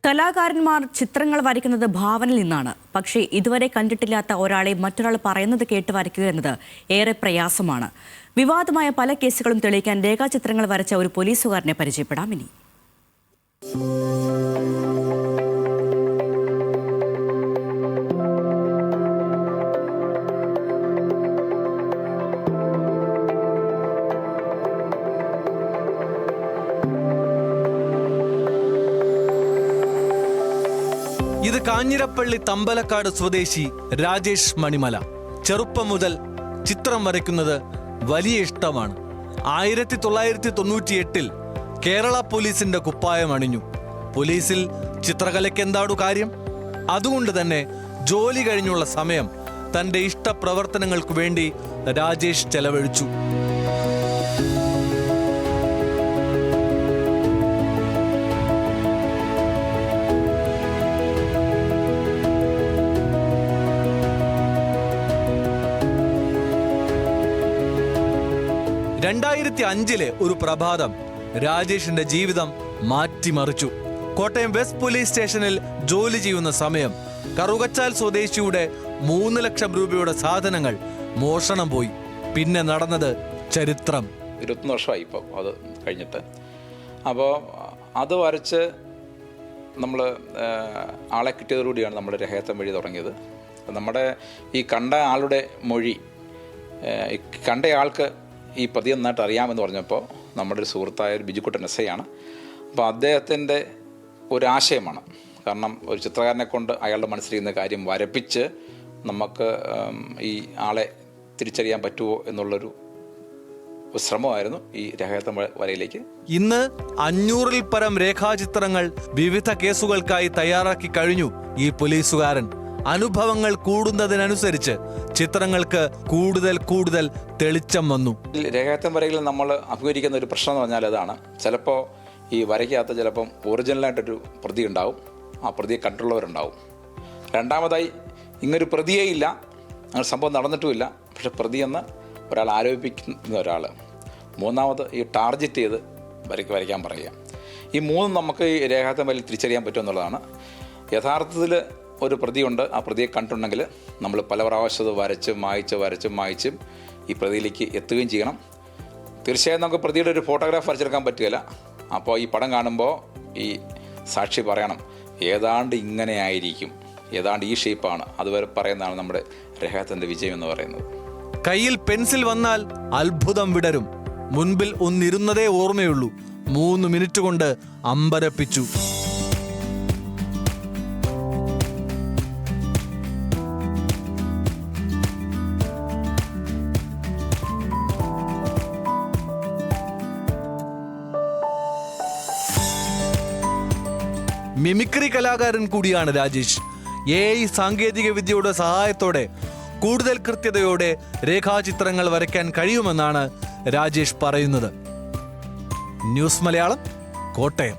കലാകാരന്മാർ ചിത്രങ്ങൾ വരയ്ക്കുന്നത് ഭാവനയിൽ നിന്നാണ്. പക്ഷേ ഇതുവരെ കണ്ടിട്ടില്ലാത്ത ഒരാളെ മറ്റൊരാൾ പറയുന്നത് കേട്ട് വരയ്ക്കുക എന്നത് ഏറെ പ്രയാസമാണ്. വിവാദമായ പല കേസുകളും തെളിയിക്കാൻ രേഖാചിത്രങ്ങൾ വരച്ച ഒരു പോലീസുകാരനെ പരിചയപ്പെടാം ഇനി. ഇത് കാഞ്ഞിരപ്പള്ളി തമ്പലക്കാട് സ്വദേശി രാജേഷ് മണിമല. ചെറുപ്പം മുതൽ ചിത്രം വരയ്ക്കുന്നത് വലിയ ഇഷ്ടമാണ്. 1998 കേരള പോലീസിന്റെ കുപ്പായം അണിഞ്ഞു. പോലീസിൽ ചിത്രകലയ്ക്ക് എന്താണു കാര്യം? അതുകൊണ്ട് തന്നെ ജോലി കഴിഞ്ഞുള്ള സമയം തന്റെ ഇഷ്ടപ്രവർത്തനങ്ങൾക്ക് വേണ്ടി രാജേഷ് ചെലവഴിച്ചു. ിലെ ഒരു പ്രഭാതം രാജേഷിന്റെ ജീവിതം മാറ്റിമറിച്ചു. കോട്ടയം വെസ്റ്റ് പോലീസ് സ്റ്റേഷനിൽ ജോലി ചെയ്യുന്ന സമയം കറുകച്ചാൽ സ്വദേശിയുടെ 3 ലക്ഷം രൂപയുടെ സാധനങ്ങൾ മോഷണം പോയി. പിന്നെ നടന്നത് ചരിത്രം. 21 വർഷമായി ഇപ്പോൾ അത് കഴിഞ്ഞിട്ട്. അപ്പോൾ അത് വരച്ച് നമ്മൾ ആളെ കിട്ടിയതോടുകൂടിയാണ് നമ്മൾ രഹസ്യം വഴി തുടങ്ങിയത്. നമ്മുടെ ഈ കണ്ട ആളുടെ മൊഴി, കണ്ടയാൾക്ക് ഈ പ്രതി നന്നായിട്ട് അറിയാമെന്ന് പറഞ്ഞപ്പോൾ നമ്മുടെ ഒരു സുഹൃത്തായ ഒരു ബിജുക്കുട്ടൻ എസ് ഐ ആണ്. അപ്പോൾ അദ്ദേഹത്തിൻ്റെ ഒരാശയമാണ്. കാരണം ഒരു ചിത്രകാരനെ കൊണ്ട് അയാളുടെ മനസ്സിലിരുന്ന കാര്യം വരപ്പിച്ച് നമുക്ക് ഈ ആളെ തിരിച്ചറിയാൻ പറ്റുമോ എന്നുള്ളൊരു ശ്രമമായിരുന്നു ഈ രേഖാചിത്രം വരയിലേക്ക്. ഇന്ന് 500-ൽ പരം രേഖാചിത്രങ്ങൾ വിവിധ കേസുകൾക്കായി തയ്യാറാക്കി കഴിഞ്ഞു ഈ പോലീസുകാരൻ. അനുഭവങ്ങൾ കൂടുന്നതിനനുസരിച്ച് ചിത്രങ്ങൾക്ക് കൂടുതൽ തെളിച്ചം വന്നു. രേഖാചിത്രം വരയിൽ നമ്മൾ അഭിമുഖീകരിക്കുന്ന ഒരു പ്രശ്നം എന്ന് പറഞ്ഞാൽ അതാണ്. ചിലപ്പോൾ ഈ വരയ്ക്കകത്ത് ചിലപ്പം ഒറിജിനലായിട്ടൊരു പ്രതി ഉണ്ടാവും, ആ പ്രതിയെ കണ്ടുള്ളവരുണ്ടാവും. രണ്ടാമതായി ഇങ്ങനൊരു പ്രതിയേ ഇല്ല, അങ്ങനെ സംഭവം നടന്നിട്ടുമില്ല, പക്ഷെ പ്രതിയെന്ന് ഒരാൾ ആരോപിക്കുന്ന ഒരാൾ. മൂന്നാമത് ഈ ടാർഗറ്റ് ചെയ്ത് വരയ്ക്കാൻ പറയുക. ഈ മൂന്നും നമുക്ക് ഈ രേഖാചിത്രം വരയിൽ തിരിച്ചറിയാൻ പറ്റുമെന്നുള്ളതാണ്. യഥാർത്ഥത്തിൽ ഒരു പ്രതിയുണ്ട്, ആ പ്രതിയെ കണ്ടിട്ടുണ്ടെങ്കിൽ നമ്മൾ പല പ്രാവശ്യം വരച്ചും മായ്ച്ചും ഈ പ്രതിയിലേക്ക് എത്തുകയും ചെയ്യണം. തീർച്ചയായും നമുക്ക് പ്രതിയുടെ ഒരു ഫോട്ടോഗ്രാഫ് വരച്ചെടുക്കാൻ പറ്റുകയില്ല. അപ്പോൾ ഈ പടം കാണുമ്പോൾ ഈ സാക്ഷി പറയണം ഏതാണ്ട് ഇങ്ങനെ ആയിരിക്കും, ഏതാണ്ട് ഈ ഷേപ്പാണ്, അതുവരെ പറയുന്നതാണ് നമ്മുടെ രേഖാചിത്രത്തിൻ്റെ വിജയം എന്ന് പറയുന്നത്. കയ്യിൽ പെൻസിൽ വന്നാൽ അത്ഭുതം വിടരും. മുൻപിൽ ഒന്നിരുന്നതേ ഓർമ്മയുള്ളൂ. 3 മിനിറ്റ് കൊണ്ട് അമ്പരപ്പിച്ചു. മിമിക്രി കലാകാരൻ കൂടിയാണ് രാജേഷ്. AI സാങ്കേതിക വിദ്യയുടെ സഹായത്തോടെ കൂടുതൽ കൃത്യതയോടെ രേഖാചിത്രങ്ങൾ വരയ്ക്കാൻ കഴിയുമെന്നാണ് രാജേഷ് പറയുന്നത്. ന്യൂസ് മലയാളം, കോട്ടയം.